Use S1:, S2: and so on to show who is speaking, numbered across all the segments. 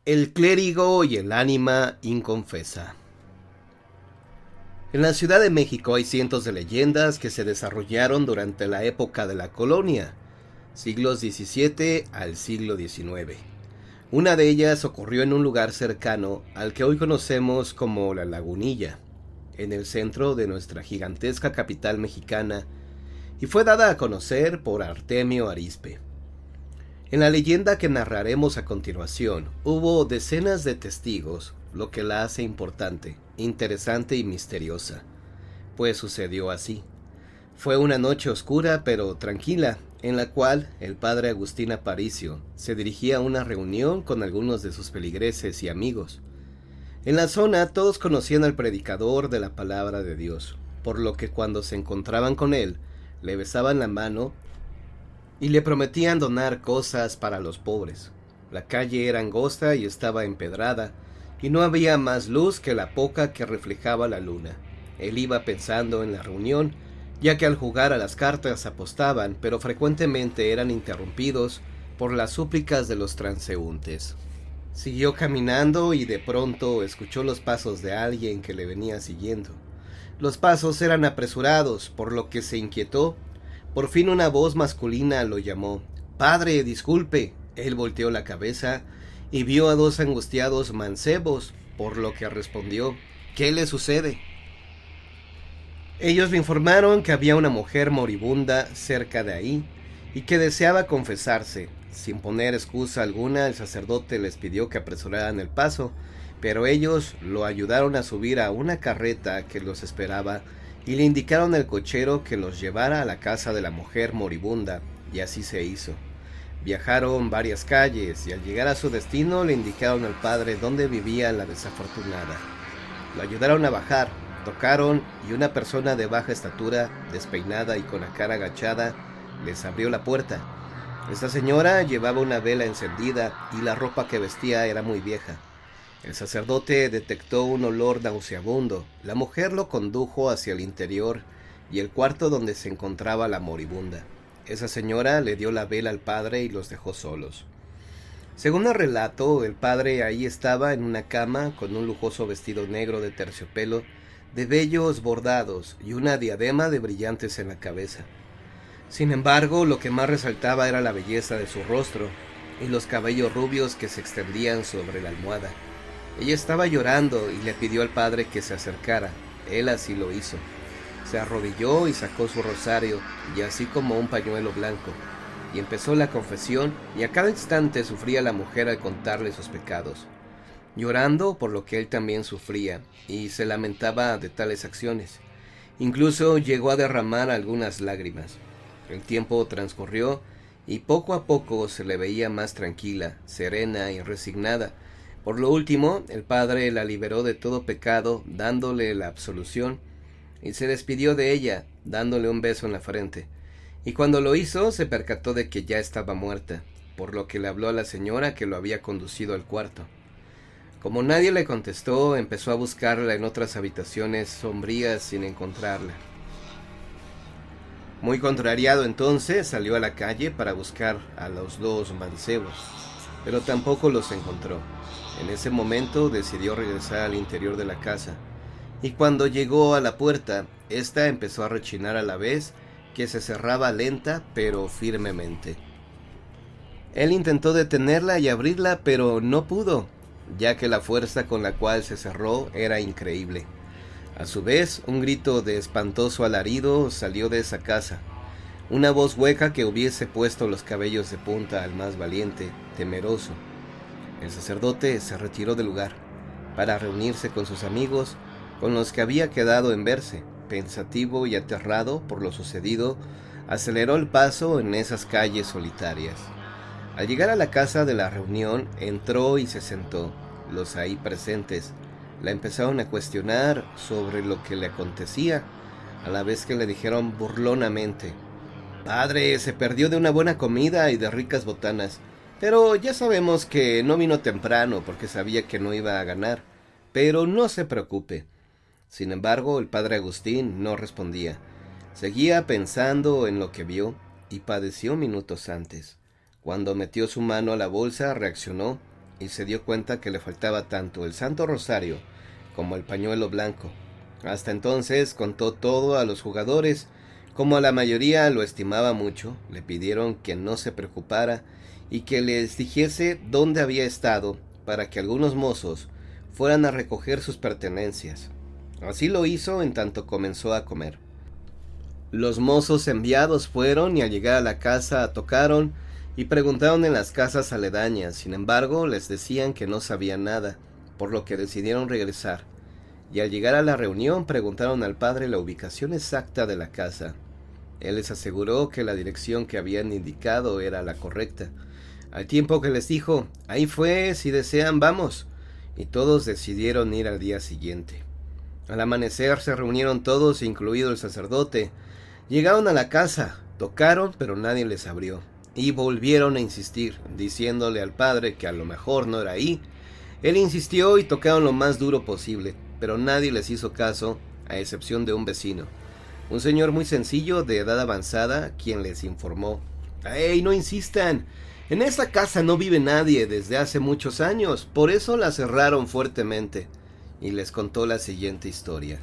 S1: El clérigo y el ánima inconfesa. En la Ciudad de México hay cientos de leyendas que se desarrollaron durante la época de la colonia, siglos XVII al siglo XIX. Una de ellas ocurrió en un lugar cercano al que hoy conocemos como La Lagunilla, en el centro de nuestra gigantesca capital mexicana, y fue dada a conocer por Artemio Arizpe. En la leyenda que narraremos a continuación, hubo decenas de testigos, lo que la hace importante, interesante y misteriosa, pues sucedió así. Fue una noche oscura pero tranquila, en la cual el padre Agustín Aparicio se dirigía a una reunión con algunos de sus feligreses y amigos. En la zona todos conocían al predicador de la palabra de Dios, por lo que cuando se encontraban con él, le besaban la mano y le prometían donar cosas para los pobres. La calle era angosta y estaba empedrada, y no había más luz que la poca que reflejaba la luna. Él iba pensando en la reunión, ya que al jugar a las cartas apostaban, pero frecuentemente eran interrumpidos por las súplicas de los transeúntes. Siguió caminando y de pronto escuchó los pasos de alguien que le venía siguiendo. Los pasos eran apresurados, por lo que se inquietó. Por fin una voz masculina lo llamó. «Padre, disculpe». Él volteó la cabeza y vio a dos angustiados mancebos, por lo que respondió: «¿Qué le sucede?». Ellos le informaron que había una mujer moribunda cerca de ahí y que deseaba confesarse. Sin poner excusa alguna, el sacerdote les pidió que apresuraran el paso, pero ellos lo ayudaron a subir a una carreta que los esperaba y le indicaron al cochero que los llevara a la casa de la mujer moribunda, y así se hizo. Viajaron varias calles y al llegar a su destino le indicaron al padre dónde vivía la desafortunada. Lo ayudaron a bajar, tocaron y una persona de baja estatura, despeinada y con la cara agachada, les abrió la puerta. Esta señora llevaba una vela encendida y la ropa que vestía era muy vieja. El sacerdote detectó un olor nauseabundo. La mujer lo condujo hacia el interior y el cuarto donde se encontraba la moribunda. Esa señora le dio la vela al padre y los dejó solos. Según el relato, el padre ahí estaba en una cama con un lujoso vestido negro de terciopelo, de vellos bordados y una diadema de brillantes en la cabeza. Sin embargo, lo que más resaltaba era la belleza de su rostro y los cabellos rubios que se extendían sobre la almohada. Ella estaba llorando y le pidió al padre que se acercara. Él así lo hizo. Se arrodilló y sacó su rosario, y así como un pañuelo blanco, y empezó la confesión, y a cada instante sufría la mujer al contarle sus pecados, llorando por lo que él también sufría, y se lamentaba de tales acciones. Incluso llegó a derramar algunas lágrimas. El tiempo transcurrió, y poco a poco se le veía más tranquila, serena y resignada. Por lo último, el padre la liberó de todo pecado, dándole la absolución, y se despidió de ella, dándole un beso en la frente. Y cuando lo hizo, se percató de que ya estaba muerta, por lo que le habló a la señora que lo había conducido al cuarto. Como nadie le contestó, empezó a buscarla en otras habitaciones sombrías sin encontrarla. Muy contrariado entonces, salió a la calle para buscar a los dos mancebos, pero tampoco los encontró. En ese momento decidió regresar al interior de la casa, y cuando llegó a la puerta, ésta empezó a rechinar a la vez que se cerraba lenta pero firmemente. Él intentó detenerla y abrirla, pero no pudo, ya que la fuerza con la cual se cerró era increíble. A su vez, un grito de espantoso alarido salió de esa casa. Una voz hueca que hubiese puesto los cabellos de punta al más valiente, temeroso. El sacerdote se retiró del lugar para reunirse con sus amigos, con los que había quedado en verse. Pensativo y aterrado por lo sucedido, aceleró el paso en esas calles solitarias. Al llegar a la casa de la reunión, entró y se sentó. Los ahí presentes la empezaron a cuestionar sobre lo que le acontecía, a la vez que le dijeron burlonamente: «Padre, se perdió de una buena comida y de ricas botanas, pero ya sabemos que no vino temprano porque sabía que no iba a ganar, pero no se preocupe». Sin embargo, el padre Agustín no respondía. Seguía pensando en lo que vio y padeció minutos antes. Cuando metió su mano a la bolsa, reaccionó y se dio cuenta que le faltaba tanto el Santo Rosario como el pañuelo blanco. Hasta entonces contó todo a los jugadores. Como la mayoría lo estimaba mucho, le pidieron que no se preocupara y que les dijese dónde había estado para que algunos mozos fueran a recoger sus pertenencias. Así lo hizo en tanto comenzó a comer. Los mozos enviados fueron y al llegar a la casa tocaron y preguntaron en las casas aledañas. Sin embargo, les decían que no sabían nada, por lo que decidieron regresar. Y al llegar a la reunión preguntaron al padre la ubicación exacta de la casa. Él les aseguró que la dirección que habían indicado era la correcta, al tiempo que les dijo: ahí fue, si desean vamos. Y todos decidieron ir al día siguiente. Al amanecer se reunieron todos, incluido el sacerdote. Llegaron a la casa, tocaron, pero nadie les abrió, y volvieron a insistir, diciéndole al padre que a lo mejor no era ahí. Él insistió y tocaron lo más duro posible, pero nadie les hizo caso, a excepción de un vecino, un señor muy sencillo de edad avanzada, quien les informó: ¡Ey, no insistan! En esta casa no vive nadie desde hace muchos años, por eso la cerraron fuertemente. Y les contó la siguiente historia.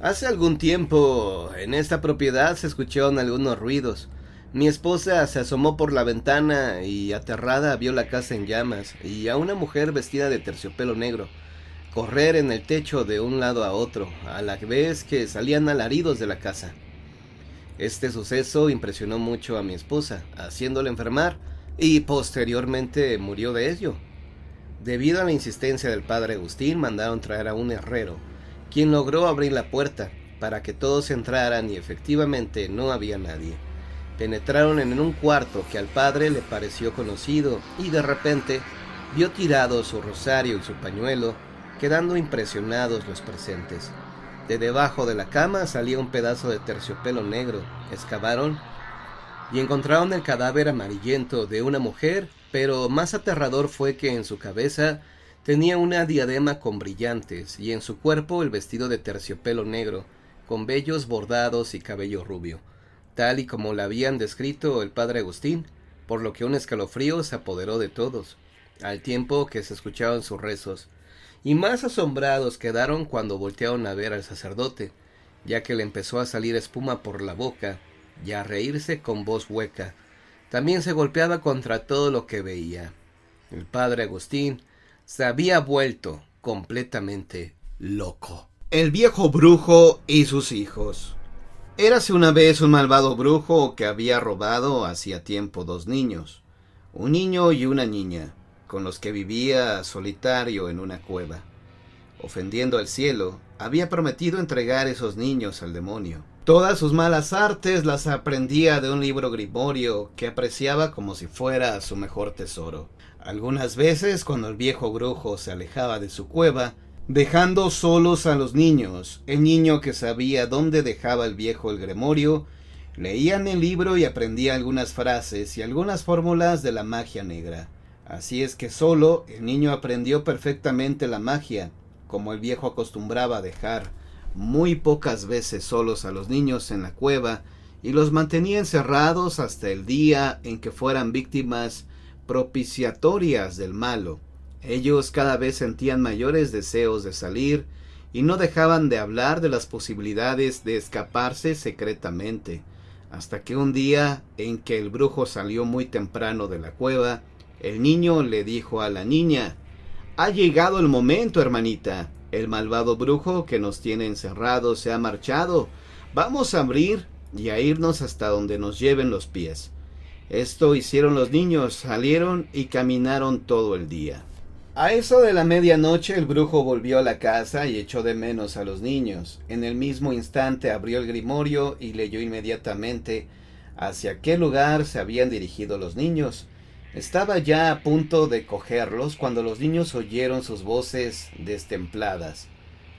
S1: Hace algún tiempo, en esta propiedad se escucharon algunos ruidos. Mi esposa se asomó por la ventana y, aterrada, vio la casa en llamas y a una mujer vestida de terciopelo negro correr en el techo de un lado a otro, a la vez que salían alaridos de la casa. Este suceso impresionó mucho a mi esposa, haciéndola enfermar, y posteriormente murió de ello. Debido a la insistencia del padre Agustín, mandaron traer a un herrero, quien logró abrir la puerta para que todos entraran, y efectivamente no había nadie. Penetraron en un cuarto que al padre le pareció conocido y de repente vio tirado su rosario y su pañuelo, quedando impresionados los presentes. De debajo de la cama salía un pedazo de terciopelo negro. Excavaron y encontraron el cadáver amarillento de una mujer, pero más aterrador fue que en su cabeza tenía una diadema con brillantes y en su cuerpo el vestido de terciopelo negro, con vellos bordados y cabello rubio, tal y como la habían descrito el padre Agustín, por lo que un escalofrío se apoderó de todos, al tiempo que se escuchaban sus rezos, y más asombrados quedaron cuando voltearon a ver al sacerdote, ya que le empezó a salir espuma por la boca y a reírse con voz hueca. También se golpeaba contra todo lo que veía. El padre Agustín se había vuelto completamente loco. El viejo brujo y sus hijos. Érase una vez un malvado brujo que había robado hacía tiempo 2 niños, un niño y una niña, con los que vivía solitario en una cueva. Ofendiendo al cielo, había prometido entregar esos niños al demonio. Todas sus malas artes las aprendía de un libro grimorio que apreciaba como si fuera su mejor tesoro. Algunas veces, cuando el viejo brujo se alejaba de su cueva, dejando solos a los niños, el niño que sabía dónde dejaba el viejo el grimorio, leían el libro y aprendía algunas frases y algunas fórmulas de la magia negra. Así es que solo el niño aprendió perfectamente la magia, como el viejo acostumbraba a dejar muy pocas veces solos a los niños en la cueva y los mantenía encerrados hasta el día en que fueran víctimas propiciatorias del malo. Ellos cada vez sentían mayores deseos de salir y no dejaban de hablar de las posibilidades de escaparse secretamente, hasta que un día en que el brujo salió muy temprano de la cueva, el niño le dijo a la niña: «Ha llegado el momento, hermanita. El malvado brujo que nos tiene encerrados se ha marchado. Vamos a abrir y a irnos hasta donde nos lleven los pies». Esto hicieron los niños, salieron y caminaron todo el día. A eso de la medianoche el brujo volvió a la casa y echó de menos a los niños. En el mismo instante abrió el grimorio y leyó inmediatamente hacia qué lugar se habían dirigido los niños. Estaba ya a punto de cogerlos cuando los niños oyeron sus voces destempladas.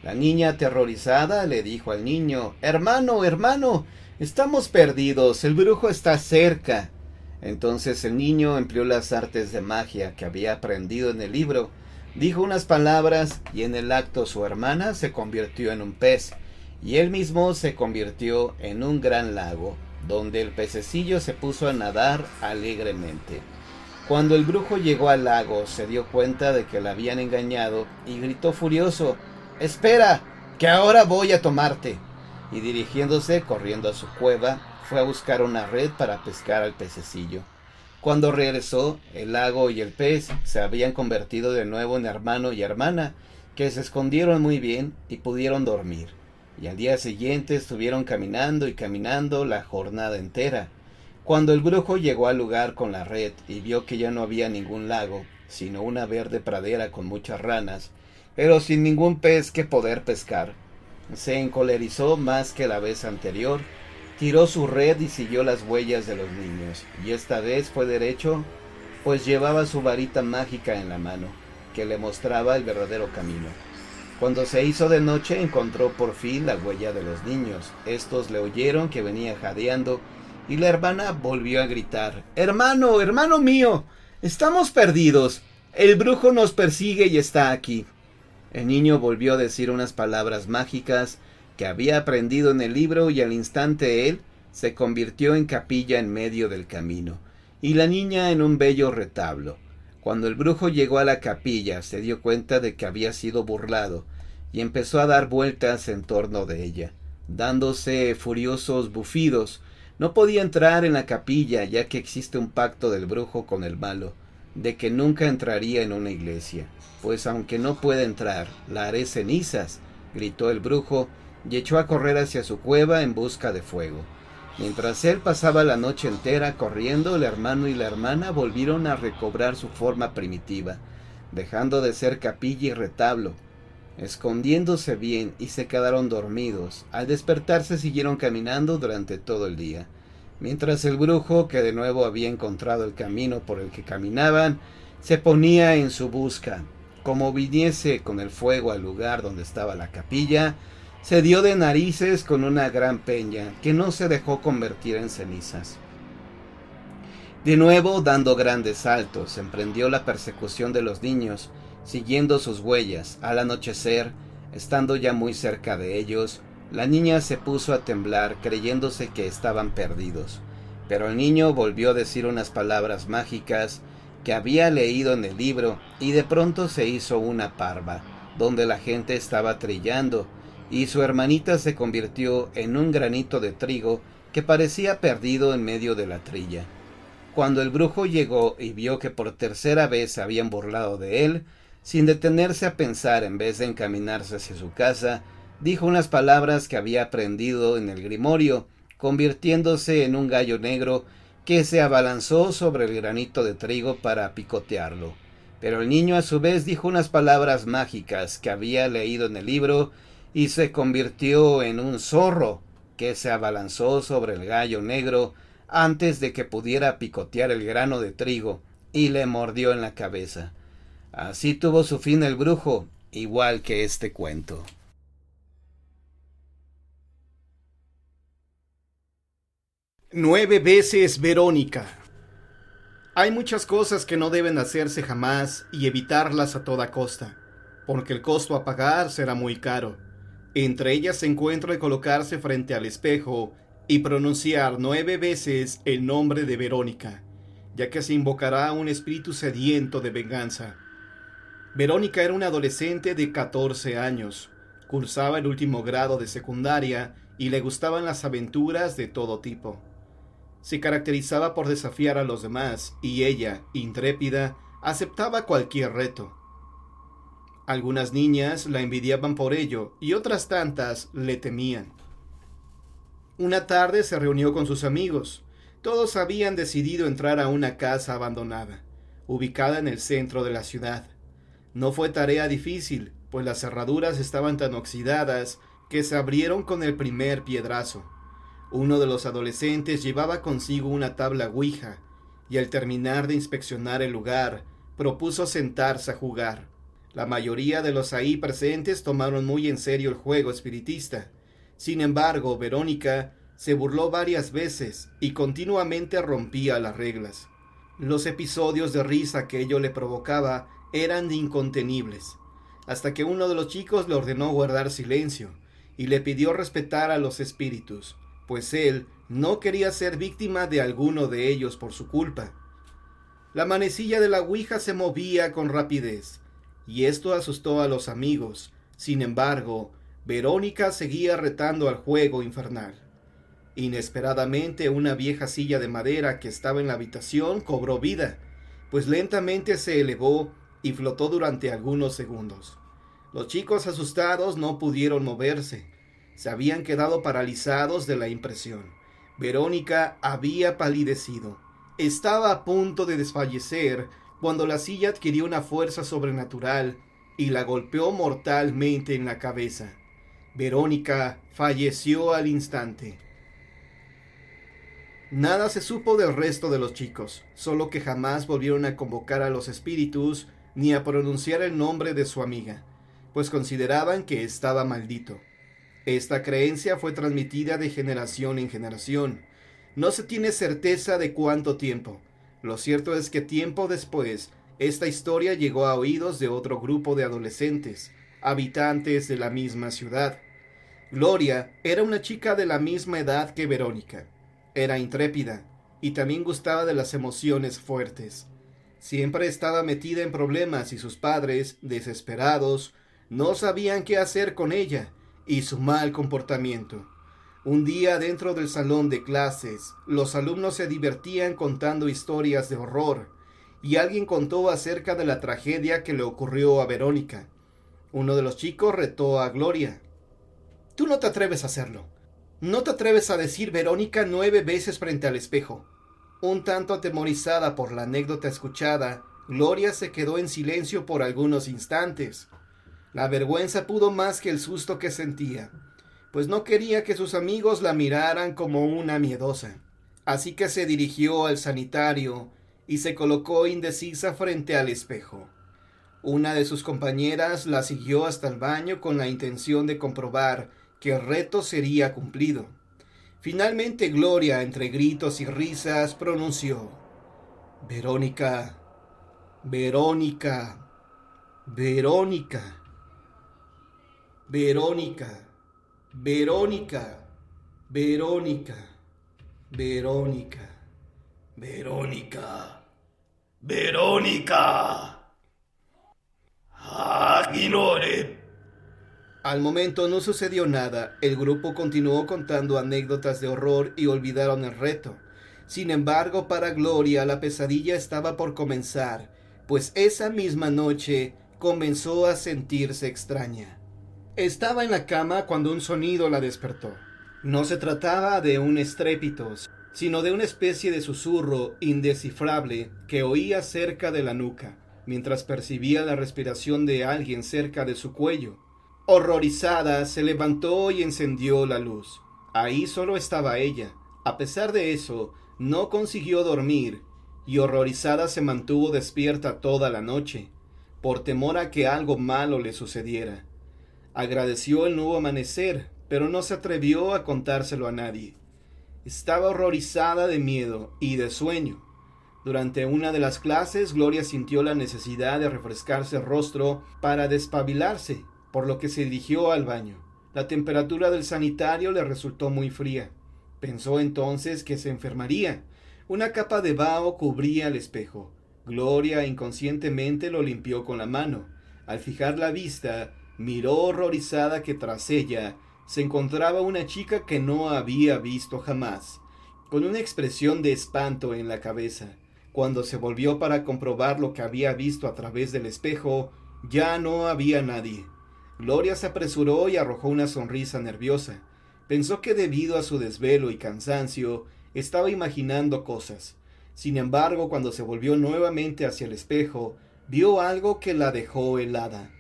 S1: La niña, aterrorizada, le dijo al niño: «Hermano, hermano, estamos perdidos, el brujo está cerca». Entonces el niño empleó las artes de magia que había aprendido en el libro, dijo unas palabras y en el acto su hermana se convirtió en un pez y él mismo se convirtió en un gran lago, donde el pececillo se puso a nadar alegremente. Cuando el brujo llegó al lago, se dio cuenta de que la habían engañado y gritó furioso: «¡Espera, que ahora voy a tomarte!». Y dirigiéndose corriendo a su cueva, fue a buscar una red para pescar al pececillo. Cuando regresó, el lago y el pez se habían convertido de nuevo en hermano y hermana, que se escondieron muy bien y pudieron dormir. Y al día siguiente estuvieron caminando y caminando la jornada entera. Cuando el brujo llegó al lugar con la red y vio que ya no había ningún lago, sino una verde pradera con muchas ranas, pero sin ningún pez que poder pescar, se encolerizó más que la vez anterior, tiró su red y siguió las huellas de los niños, y esta vez fue derecho, pues llevaba su varita mágica en la mano, que le mostraba el verdadero camino. Cuando se hizo de noche encontró por fin la huella de los niños. Estos le oyeron que venía jadeando, y la hermana volvió a gritar: «¡Hermano, hermano mío! ¡Estamos perdidos! El brujo nos persigue y está aquí». El niño volvió a decir unas palabras mágicas que había aprendido en el libro, y al instante él se convirtió en capilla en medio del camino, y la niña en un bello retablo. Cuando el brujo llegó a la capilla, se dio cuenta de que había sido burlado, y empezó a dar vueltas en torno de ella, dándose furiosos bufidos. No podía entrar en la capilla, ya que existe un pacto del brujo con el malo, de que nunca entraría en una iglesia. «Pues aunque no pueda entrar, la haré cenizas», gritó el brujo, y echó a correr hacia su cueva en busca de fuego. Mientras él pasaba la noche entera corriendo, el hermano y la hermana volvieron a recobrar su forma primitiva, dejando de ser capilla y retablo, escondiéndose bien, y se quedaron dormidos. Al despertarse siguieron caminando durante todo el día, mientras el brujo, que de nuevo había encontrado el camino por el que caminaban, se ponía en su busca. Como viniese con el fuego al lugar donde estaba la capilla, se dio de narices con una gran peña, que no se dejó convertir en cenizas. De nuevo, dando grandes saltos, emprendió la persecución de los niños, siguiendo sus huellas. Al anochecer, estando ya muy cerca de ellos, la niña se puso a temblar, creyéndose que estaban perdidos. Pero el niño volvió a decir unas palabras mágicas que había leído en el libro, y de pronto se hizo una parva, donde la gente estaba trillando, y su hermanita se convirtió en un granito de trigo que parecía perdido en medio de la trilla. Cuando el brujo llegó y vio que por tercera vez se habían burlado de él, sin detenerse a pensar, en vez de encaminarse hacia su casa, dijo unas palabras que había aprendido en el grimorio, convirtiéndose en un gallo negro que se abalanzó sobre el granito de trigo para picotearlo. Pero el niño a su vez dijo unas palabras mágicas que había leído en el libro, y se convirtió en un zorro que se abalanzó sobre el gallo negro antes de que pudiera picotear el grano de trigo, y le mordió en la cabeza. Así tuvo su fin el brujo, igual que este cuento.
S2: 9 veces Verónica. Hay muchas cosas que no deben hacerse jamás y evitarlas a toda costa, porque el costo a pagar será muy caro. Entre ellas se encuentra el colocarse frente al espejo y pronunciar 9 veces el nombre de Verónica, ya que se invocará un espíritu sediento de venganza. Verónica era una adolescente de 14 años, cursaba el último grado de secundaria y le gustaban las aventuras de todo tipo. Se caracterizaba por desafiar a los demás, y ella, intrépida, aceptaba cualquier reto. Algunas niñas la envidiaban por ello, y otras tantas le temían. Una tarde se reunió con sus amigos. Todos habían decidido entrar a una casa abandonada, ubicada en el centro de la ciudad. No fue tarea difícil, pues las cerraduras estaban tan oxidadas que se abrieron con el primer piedrazo. Uno de los adolescentes llevaba consigo una tabla ouija, y al terminar de inspeccionar el lugar, propuso sentarse a jugar. La mayoría de los ahí presentes tomaron muy en serio el juego espiritista. Sin embargo, Verónica se burló varias veces y continuamente rompía las reglas. Los episodios de risa que ello le provocaba eran incontenibles, hasta que uno de los chicos le ordenó guardar silencio y le pidió respetar a los espíritus, pues él no quería ser víctima de alguno de ellos por su culpa. La manecilla de la ouija se movía con rapidez, y esto asustó a los amigos. Sin embargo, Verónica seguía retando al juego infernal. Inesperadamente, una vieja silla de madera que estaba en la habitación cobró vida, pues lentamente se elevó y flotó durante algunos segundos. Los chicos asustados no pudieron moverse. Se habían quedado paralizados de la impresión. Verónica había palidecido. Estaba a punto de desfallecer cuando la silla adquirió una fuerza sobrenatural y la golpeó mortalmente en la cabeza. Verónica falleció al instante. Nada se supo del resto de los chicos, solo que jamás volvieron a convocar a los espíritus ni a pronunciar el nombre de su amiga, pues consideraban que estaba maldito. Esta creencia fue transmitida de generación en generación. No se tiene certeza de cuánto tiempo. Lo cierto es que tiempo después, esta historia llegó a oídos de otro grupo de adolescentes, habitantes de la misma ciudad. Gloria era una chica de la misma edad que Verónica. Era intrépida y también gustaba de las emociones fuertes. Siempre estaba metida en problemas y sus padres, desesperados, no sabían qué hacer con ella y su mal comportamiento. Un día dentro del salón de clases, los alumnos se divertían contando historias de horror y alguien contó acerca de la tragedia que le ocurrió a Verónica. Uno de los chicos retó a Gloria. «Tú no te atreves a hacerlo. No te atreves a decir Verónica 9 veces frente al espejo». Un tanto atemorizada por la anécdota escuchada, Gloria se quedó en silencio por algunos instantes. La vergüenza pudo más que el susto que sentía, pues no quería que sus amigos la miraran como una miedosa. Así que se dirigió al sanitario y se colocó indecisa frente al espejo. Una de sus compañeras la siguió hasta el baño con la intención de comprobar que el reto sería cumplido. Finalmente Gloria, entre gritos y risas, pronunció: «Verónica, Verónica, Verónica, Verónica, Verónica, Verónica, Verónica, Verónica, Verónica. Aguilore». Al momento no sucedió nada. El grupo continuó contando anécdotas de horror y olvidaron el reto. Sin embargo, para Gloria la pesadilla estaba por comenzar, pues esa misma noche comenzó a sentirse extraña. Estaba en la cama cuando un sonido la despertó. No se trataba de un estrépito, sino de una especie de susurro indescifrable que oía cerca de la nuca, mientras percibía la respiración de alguien cerca de su cuello. Horrorizada, se levantó y encendió la luz. Ahí solo estaba ella. A pesar de eso, no consiguió dormir, y horrorizada se mantuvo despierta toda la noche, por temor a que algo malo le sucediera. Agradeció el nuevo amanecer, pero no se atrevió a contárselo a nadie. Estaba horrorizada de miedo y de sueño. Durante una de las clases, Gloria sintió la necesidad de refrescarse el rostro para despabilarse, por lo que se dirigió al baño. La temperatura del sanitario le resultó muy fría. Pensó entonces que se enfermaría. Una capa de vaho cubría el espejo. Gloria inconscientemente lo limpió con la mano. Al fijar la vista, miró horrorizada que tras ella se encontraba una chica que no había visto jamás, con una expresión de espanto en la cabeza. Cuando se volvió para comprobar lo que había visto a través del espejo, ya no había nadie. Gloria se apresuró y arrojó una sonrisa nerviosa. Pensó que debido a su desvelo y cansancio, estaba imaginando cosas. Sin embargo, cuando se volvió nuevamente hacia el espejo, vio algo que la dejó helada.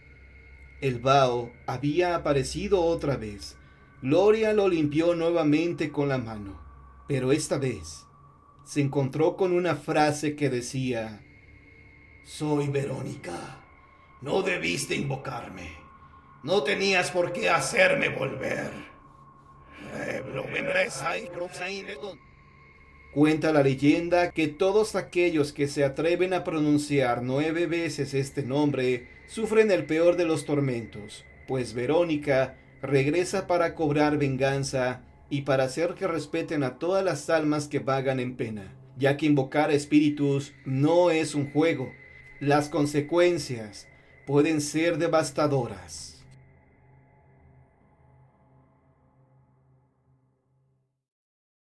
S2: El vaho había aparecido otra vez. Gloria lo limpió nuevamente con la mano, pero esta vez se encontró con una frase que decía: «Soy Verónica. No debiste invocarme. No tenías por qué hacerme volver». Cuenta la leyenda que todos aquellos que se atreven a pronunciar 9 veces este nombre sufren el peor de los tormentos, pues Verónica regresa para cobrar venganza y para hacer que respeten a todas las almas que vagan en pena, ya que invocar a espíritus no es un juego. Las consecuencias pueden ser devastadoras.